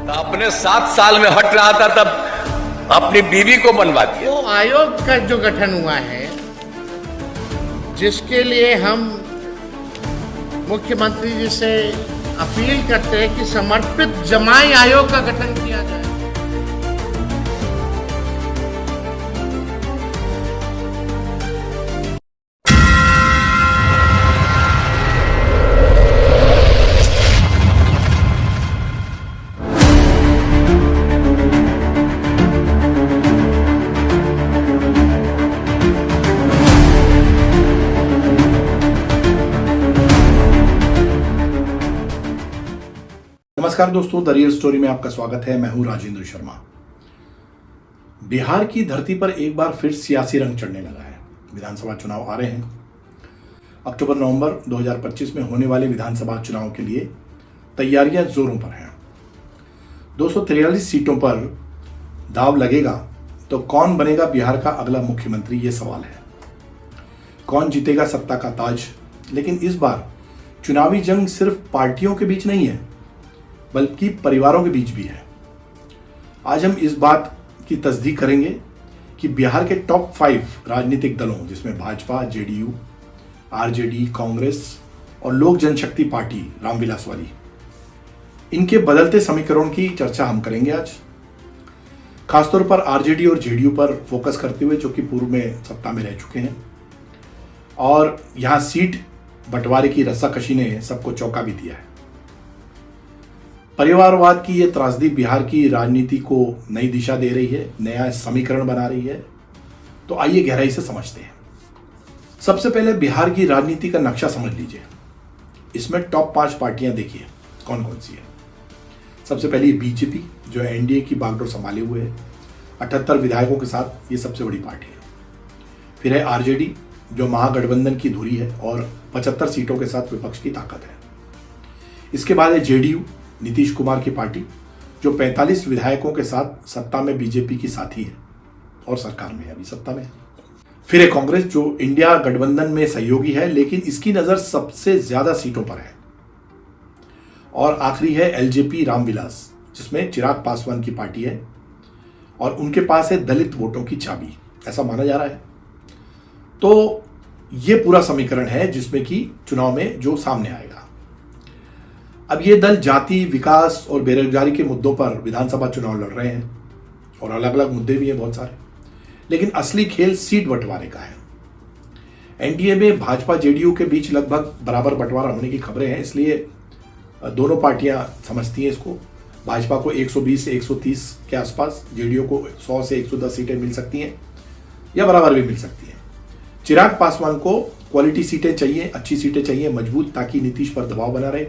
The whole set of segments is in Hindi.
अपने 7 साल में हट रहा था तब अपनी बीवी को बनवा दिया। वो आयोग का जो गठन हुआ है, जिसके लिए हम मुख्यमंत्री जी से अपील करते हैं कि समर्पित जमाई आयोग का गठन किया जाए। नमस्कार दोस्तों, द रियल स्टोरी में आपका स्वागत है। मैं हूं राजेंद्र शर्मा। बिहार की धरती पर एक बार फिर सियासी रंग चढ़ने लगा है। विधानसभा चुनाव आ रहे हैं। अक्टूबर-नवंबर 2025 में होने वाले विधानसभा चुनाव के लिए तैयारियां जोरों पर हैं। 243 सीटों पर दांव लगेगा तो कौन बनेगा बिहार का अगला मुख्यमंत्री, ये सवाल है। कौन जीतेगा सत्ता का ताज। लेकिन इस बार चुनावी जंग सिर्फ पार्टियों के बीच नहीं है, बल्कि परिवारों के बीच भी है। आज हम इस बात की तस्दीक करेंगे कि बिहार के टॉप 5 राजनीतिक दलों, जिसमें भाजपा, जेडीयू, आरजेडी, कांग्रेस और लोक जनशक्ति पार्टी रामविलास वाली, इनके बदलते समीकरण की चर्चा हम करेंगे आज। खासतौर पर आरजेडी और जेडीयू पर फोकस करते हुए, जो कि पूर्व में सत्ता में रह चुके हैं और यहां सीट बंटवारे की रस्साकशी ने सबको चौंका भी दिया है। परिवारवाद की यह त्रासदी बिहार की राजनीति को नई दिशा दे रही है, नया समीकरण बना रही है। तो आइए गहराई से समझते हैं। सबसे पहले बिहार की राजनीति का नक्शा समझ लीजिए। इसमें टॉप 5 पार्टियां देखिए कौन कौन सी है। सबसे पहले बीजेपी, जो एनडीए की बागडोर संभाले हुए है। 78 विधायकों के साथ ये सबसे बड़ी पार्टी है। फिर है आरजेडी, जो महागठबंधन की धुरी है और 75 सीटों के साथ विपक्ष की ताकत है। इसके बाद है जेडीयू, नीतीश कुमार की पार्टी, जो 45 विधायकों के साथ सत्ता में बीजेपी की साथी है और सरकार में अभी सत्ता में है। फिर है कांग्रेस, जो इंडिया गठबंधन में सहयोगी है, लेकिन इसकी नजर सबसे ज्यादा सीटों पर है। और आखिरी है एलजेपी रामविलास, जिसमें चिराग पासवान की पार्टी है और उनके पास है दलित वोटों की चाबी, ऐसा माना जा रहा है। तो ये पूरा समीकरण है जिसमें कि चुनाव में जो सामने आएगा। अब ये दल जाति, विकास और बेरोजगारी के मुद्दों पर विधानसभा चुनाव लड़ रहे हैं और अलग अलग मुद्दे भी हैं बहुत सारे। लेकिन असली खेल सीट बंटवारे का है। एनडीए में भाजपा जेडीयू के बीच लगभग बराबर बंटवारा होने की खबरें हैं, इसलिए दोनों पार्टियां समझती हैं इसको। भाजपा को 120 से 130 के आसपास, जेडीयू को 100 से 110 सीटें मिल सकती हैं या बराबर भी मिल सकती हैं। चिराग पासवान को क्वालिटी सीटें चाहिए, अच्छी सीटें चाहिए, मजबूत, ताकि नीतीश पर दबाव बना रहे।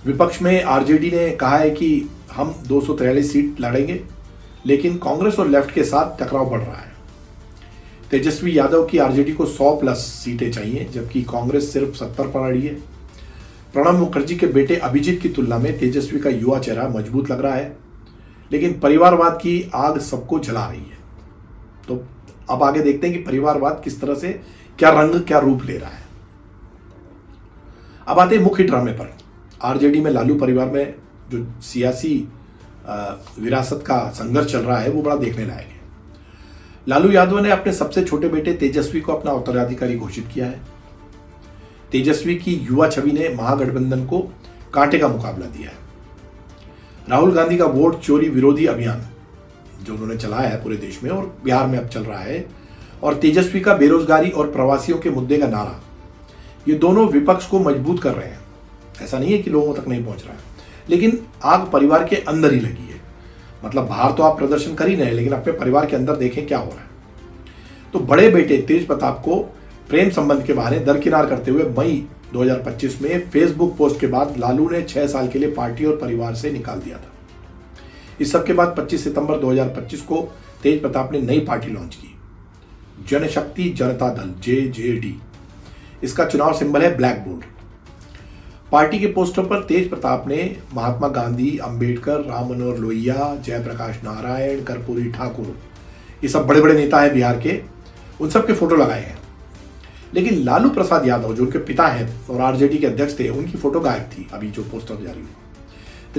विपक्ष में आरजेडी ने कहा है कि हम 243 सीट लड़ेंगे, लेकिन कांग्रेस और लेफ्ट के साथ टकराव बढ़ रहा है। तेजस्वी यादव की आरजेडी को 100+ सीटें चाहिए, जबकि कांग्रेस सिर्फ 70 पर अड़ी है। प्रणब मुखर्जी के बेटे अभिजीत की तुलना में तेजस्वी का युवा चेहरा मजबूत लग रहा है, लेकिन परिवारवाद की आग सबको जला रही है। तो अब आगे देखते हैं कि परिवारवाद किस तरह से, क्या रंग, क्या रूप ले रहा है। अब आते हैं मुख्य ड्रामे पर। आरजेडी में लालू परिवार में जो सियासी विरासत का संघर्ष चल रहा है, वो बड़ा देखने लायक है। लालू यादव ने अपने सबसे छोटे बेटे तेजस्वी को अपना उत्तराधिकारी घोषित किया है। तेजस्वी की युवा छवि ने महागठबंधन को कांटे का मुकाबला दिया है। राहुल गांधी का वोट चोरी विरोधी अभियान, जो उन्होंने चलाया है पूरे देश में और बिहार में अब चल रहा है, और तेजस्वी का बेरोजगारी और प्रवासियों के मुद्दे का नारा, ये दोनों विपक्ष को मजबूत कर रहे हैं। ऐसा नहीं है कि लोगों तक नहीं पहुंच रहा है, लेकिन आग परिवार के अंदर ही लगी है। मतलब बाहर तो आप प्रदर्शन कर ही रहे हैं, लेकिन अपने परिवार के अंदर देखें क्या हो रहा है। तो बड़े बेटे तेज प्रताप को प्रेम संबंध के बहाने दरकिनार करते हुए मई 2025 में फेसबुक पोस्ट के बाद लालू ने 6 साल के लिए पार्टी और परिवार से निकाल दिया था। इस सब के बाद 25 सितंबर 2025 को तेज प्रताप ने नई पार्टी लॉन्च की, जनशक्ति जनता दल, JJD। इसका चुनाव सिंबल है ब्लैक बोर्ड। पार्टी के पोस्टर पर तेज प्रताप ने महात्मा गांधी, अंबेडकर, राम मनोहर लोहिया, जयप्रकाश नारायण, कर्पूरी ठाकुर, ये सब बड़े बड़े नेता हैं बिहार के, उन सब के फोटो लगाए हैं। लेकिन लालू प्रसाद यादव जो उनके पिता हैं और आरजेडी के अध्यक्ष थे, उनकी फोटो गायब थी अभी जो पोस्टर जारी हुई।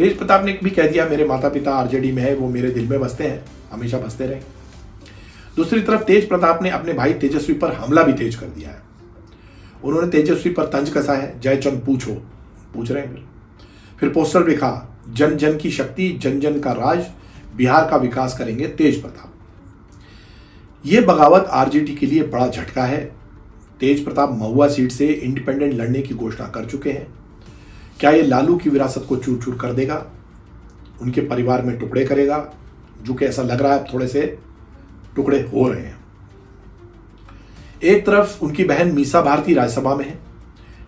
तेज प्रताप ने भी कह दिया मेरे माता पिता आरजेडी में है, वो मेरे दिल में बसते हैं, हमेशा बसते रहे। दूसरी तरफ तेज प्रताप ने अपने भाई तेजस्वी पर हमला भी तेज कर दिया है। उन्होंने तेजस्वी पर तंज कसा है, जयचंद पूछ रहे हैं। फिर पोस्टर लिखा, जन जन की शक्ति, जन जन का राज, बिहार का विकास करेंगे तेज प्रताप। यह बगावत आरजेडी के लिए बड़ा झटका है। तेज प्रताप महुआ सीट से इंडिपेंडेंट लड़ने की घोषणा कर चुके हैं। क्या ये लालू की विरासत को चूर चूर कर देगा, उनके परिवार में टुकड़े करेगा, जो कि ऐसा लग रहा है थोड़े से टुकड़े हो रहे हैं। एक तरफ उनकी बहन मीसा भारती राज्यसभा में है,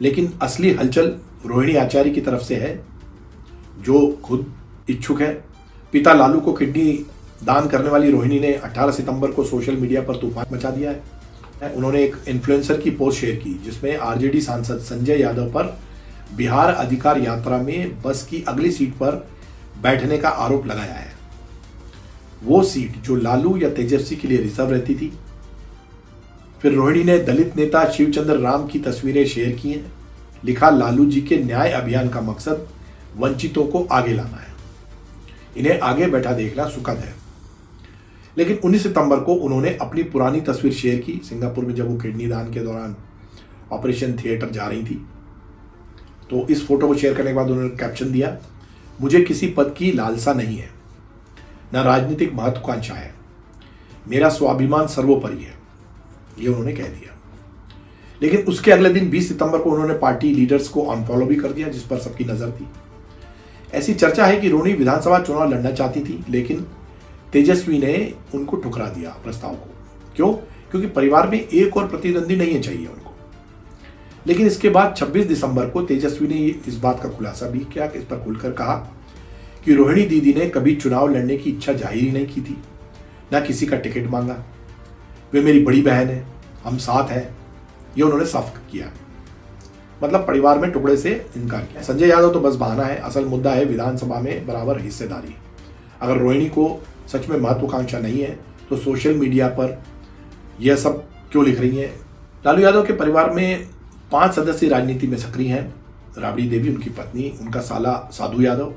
लेकिन असली हलचल रोहिणी आचार्य की तरफ से है, जो खुद इच्छुक है। पिता लालू को किडनी दान करने वाली रोहिणी ने 18 सितंबर को सोशल मीडिया पर तूफान मचा दिया है। उन्होंने एक इन्फ्लुएंसर की पोस्ट शेयर की जिसमें आरजेडी सांसद संजय यादव पर बिहार अधिकार यात्रा में बस की अगली सीट पर बैठने का आरोप लगाया है। वो सीट जो लालू या तेजस्वी के लिए रिजर्व रहती थी। फिर रोहिणी ने दलित नेता शिवचंद्र राम की तस्वीरें शेयर की हैं। लिखा, लालू जी के न्याय अभियान का मकसद वंचितों को आगे लाना है, इन्हें आगे बैठा देखना सुखद है। लेकिन 19 सितंबर को उन्होंने अपनी पुरानी तस्वीर शेयर की, सिंगापुर में जब वो किडनी दान के दौरान ऑपरेशन थिएटर जा रही थी। तो इस फोटो को शेयर करने के बाद उन्होंने कैप्शन दिया, मुझे किसी पद की लालसा नहीं है, न राजनीतिक महत्वाकांक्षा है, मेरा स्वाभिमान सर्वोपरि है, ये उन्होंने कह दिया। लेकिन उसके अगले दिन 20 सितंबर को उन्होंने पार्टी लीडर्स को अनफॉलो भी कर दिया, जिस पर सबकी नजर थी। ऐसी चर्चा है कि रोहिणी विधानसभा चुनाव लड़ना चाहती थी, लेकिन तेजस्वी ने उनको ठुकरा दिया प्रस्ताव को। क्यों? क्योंकि परिवार में एक और प्रतिद्वंदी नहीं चाहिए उनको। लेकिन इसके बाद 26 दिसंबर को तेजस्वी ने इस बात का खुलासा भी किया, इस पर खुलकर कहा कि रोहिणी दीदी ने कभी चुनाव लड़ने की इच्छा जाहिर ही नहीं की थी, ना किसी का टिकट मांगा। वे मेरी बड़ी बहन है, हम साथ हैं, ये उन्होंने साफ किया। मतलब परिवार में टुकड़े से इनकार किया। संजय यादव तो बस बहाना है, असल मुद्दा है विधानसभा में बराबर हिस्सेदारी। अगर रोहिणी को सच में महत्वाकांक्षा नहीं है तो सोशल मीडिया पर यह सब क्यों लिख रही है। लालू यादव के परिवार में 5 सदस्य राजनीति में सक्रिय हैं। राबड़ी देवी उनकी पत्नी, उनका साला साधु यादव,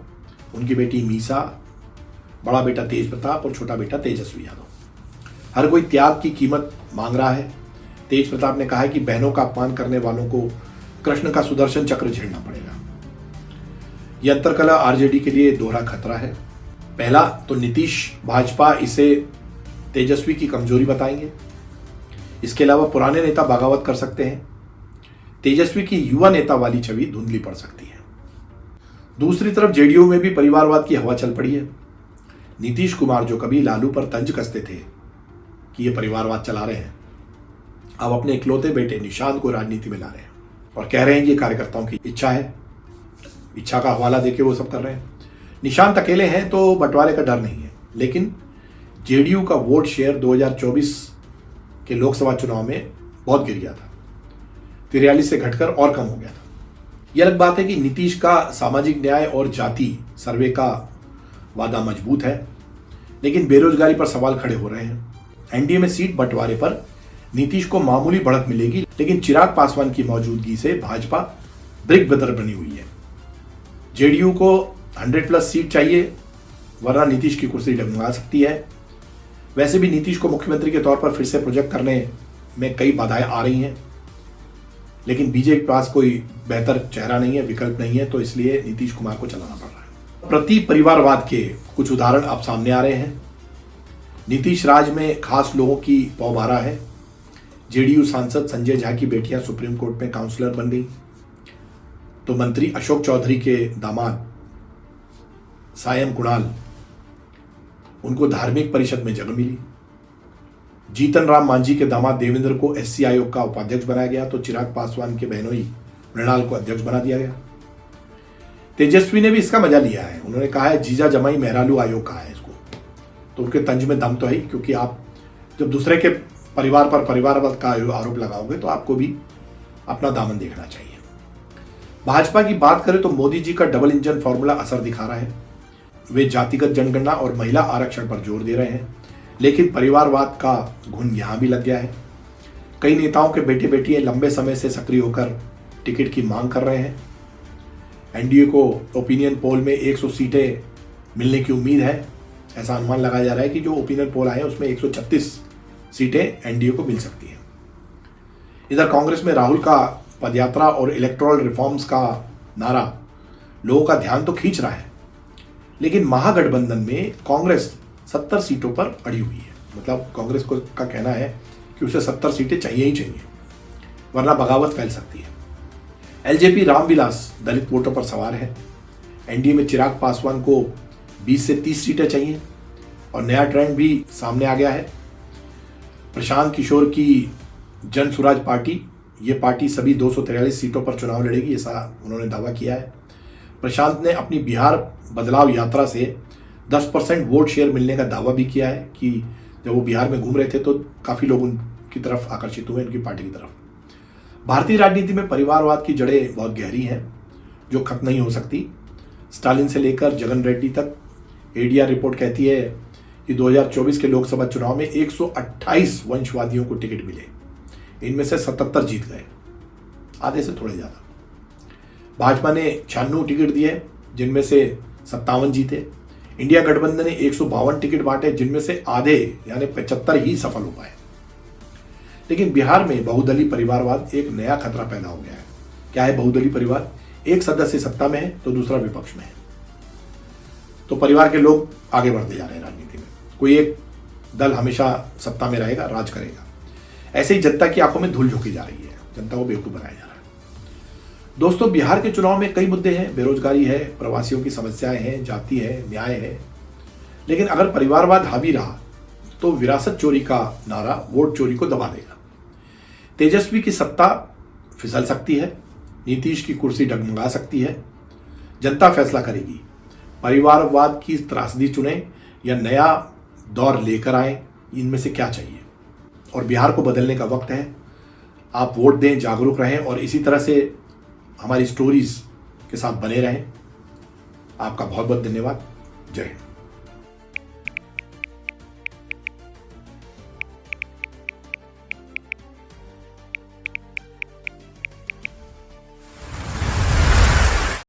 उनकी बेटी मीसा, बड़ा बेटा तेज प्रताप और छोटा बेटा तेजस्वी यादव। हर कोई त्याग की कीमत मांग रहा है। तेज प्रताप ने कहा है कि बहनों का अपमान करने वालों को कृष्ण का सुदर्शन चक्र झेलना पड़ेगा। यह अंतरकला आरजेडी के लिए दोहरा खतरा है। पहला तो नीतीश भाजपा इसे तेजस्वी की कमजोरी बताएंगे। इसके अलावा पुराने नेता बगावत कर सकते हैं। तेजस्वी की युवा नेता वाली छवि धुंधली पड़ सकती है। दूसरी तरफ जेडीयू में भी परिवारवाद की हवा चल पड़ी है। नीतीश कुमार जो कभी लालू पर तंज कसते थे कि ये परिवारवाद चला रहे हैं, अब अपने इकलौते बेटे निशांत को राजनीति में ला रहे हैं और कह रहे हैं ये कार्यकर्ताओं की इच्छा है। इच्छा का हवाला देके वो सब कर रहे हैं। निशांत अकेले हैं तो बंटवारे का डर नहीं है, लेकिन जेडीयू का वोट शेयर 2024 के लोकसभा चुनाव में बहुत गिर गया था, 43 से घटकर और कम हो गया था। यह अलग बात है कि नीतीश का सामाजिक न्याय और जाति सर्वे का वादा मजबूत है, लेकिन बेरोजगारी पर सवाल खड़े हो रहे हैं। एनडीए में सीट बंटवारे पर नीतीश को मामूली बढ़त मिलेगी, लेकिन चिराग पासवान की मौजूदगी से भाजपा ब्रिक ब्रदर बनी हुई है। जेडीयू को 100+ सीट चाहिए, वरना नीतीश की कुर्सी डगमगा सकती है। वैसे भी नीतीश को मुख्यमंत्री के तौर पर फिर से प्रोजेक्ट करने में कई बाधाएं आ रही हैं, लेकिन बीजेपी के पास कोई बेहतर चेहरा नहीं है, विकल्प नहीं है, तो इसलिए नीतीश कुमार को चलाना पड़ रहा है। प्रति परिवारवाद के कुछ उदाहरण अब सामने आ रहे हैं। नीतीश राज में खास लोगों की पौबारा है। जेडीयू सांसद संजय झा की बेटियां सुप्रीम कोर्ट में काउंसलर बन गई, तो मंत्री अशोक चौधरी के दामाद सायम कुणाल, उनको धार्मिक परिषद में जगह मिली। जीतन राम मांझी के दामाद देवेंद्र को एससी आयोग का उपाध्यक्ष बनाया गया, तो चिराग पासवान के बहनोई मृणाल को अध्यक्ष बना दिया गया। तेजस्वी ने भी इसका मजा लिया है। उन्होंने कहा है जीजा जमाई मेहरालू आयोग कहा है इसको, तो उनके तंज में दम तो है, क्योंकि आप जब दूसरे के परिवार पर परिवारवाद का आरोप लगाओगे तो आपको भी अपना दामन देखना चाहिए। भाजपा की बात करें तो मोदी जी का डबल इंजन फॉर्मूला असर दिखा रहा है। वे जातिगत जनगणना और महिला आरक्षण पर जोर दे रहे हैं, लेकिन परिवारवाद का घुन यहां भी लग गया है। कई नेताओं के बेटे बेटियां लंबे समय से सक्रिय होकर टिकट की मांग कर रहे हैं। एनडीए को ओपिनियन पोल में 100 सीटें मिलने की उम्मीद है। ऐसा अनुमान लगाया जा रहा है कि जो ओपिनियन पोल आए उसमें 136 सीटें एनडीए को मिल सकती हैं। इधर कांग्रेस में राहुल का पदयात्रा और इलेक्टोरल रिफॉर्म्स का नारा लोगों का ध्यान तो खींच रहा है, लेकिन महागठबंधन में कांग्रेस 70 सीटों पर अड़ी हुई है। मतलब कांग्रेस का कहना है कि उसे 70 सीटें चाहिए ही चाहिए, वरना बगावत फैल सकती है। एलजेपी रामविलास दलित वोटों पर सवार है। एनडीए में चिराग पासवान को 20 से 30 सीटें चाहिए और नया ट्रेंड भी सामने आ गया है। प्रशांत किशोर की जन स्वराज पार्टी, ये पार्टी सभी 243 सीटों पर चुनाव लड़ेगी, ऐसा उन्होंने दावा किया है। प्रशांत ने अपनी बिहार बदलाव यात्रा से 10% वोट शेयर मिलने का दावा भी किया है कि जब वो बिहार में घूम रहे थे तो काफ़ी लोग उनकी तरफ आकर्षित हुए, उनकी पार्टी की तरफ। भारतीय राजनीति में परिवारवाद की जड़ें बहुत गहरी हैं जो खत्म नहीं हो सकती। स्टालिन से लेकर जगन रेड्डी तक एडीआर रिपोर्ट कहती है कि 2024 के लोकसभा चुनाव में 128 वंशवादियों को टिकट मिले, इनमें से 77 जीत गए, आधे से थोड़े ज़्यादा। भाजपा ने 96 टिकट दिए जिनमें से 57 जीते। इंडिया गठबंधन ने 152 टिकट बांटे जिनमें से आधे यानी 75 ही सफल हो पाए। लेकिन बिहार में बहुदलीय परिवारवाद एक नया खतरा पैदा हो गया है। क्या है बहुदलीय परिवार? एक सदस्य सत्ता में है तो दूसरा विपक्ष में है, तो परिवार के लोग आगे बढ़ते जा रहे हैं राजनीति में। कोई एक दल हमेशा सत्ता में रहेगा, राज करेगा। ऐसे ही जनता की आंखों में धूल झोंकी जा रही है, जनता को बेवकूफ बनाया जा रहा है। दोस्तों, बिहार के चुनाव में कई मुद्दे हैं। बेरोजगारी है, प्रवासियों की समस्याएं हैं, जाति है, न्याय है। लेकिन अगर परिवारवाद हावी रहा तो विरासत चोरी का नारा वोट चोरी को दबा देगा। तेजस्वी की सत्ता फिसल सकती है, नीतीश की कुर्सी डगमगा सकती है। जनता फैसला करेगी, परिवारवाद की त्रासदी चुने या नया दौर लेकर आए, इनमें से क्या चाहिए। और बिहार को बदलने का वक्त है। आप वोट दें, जागरूक रहें और इसी तरह से हमारी स्टोरीज के साथ बने रहें। आपका बहुत बहुत धन्यवाद। जय हिंद।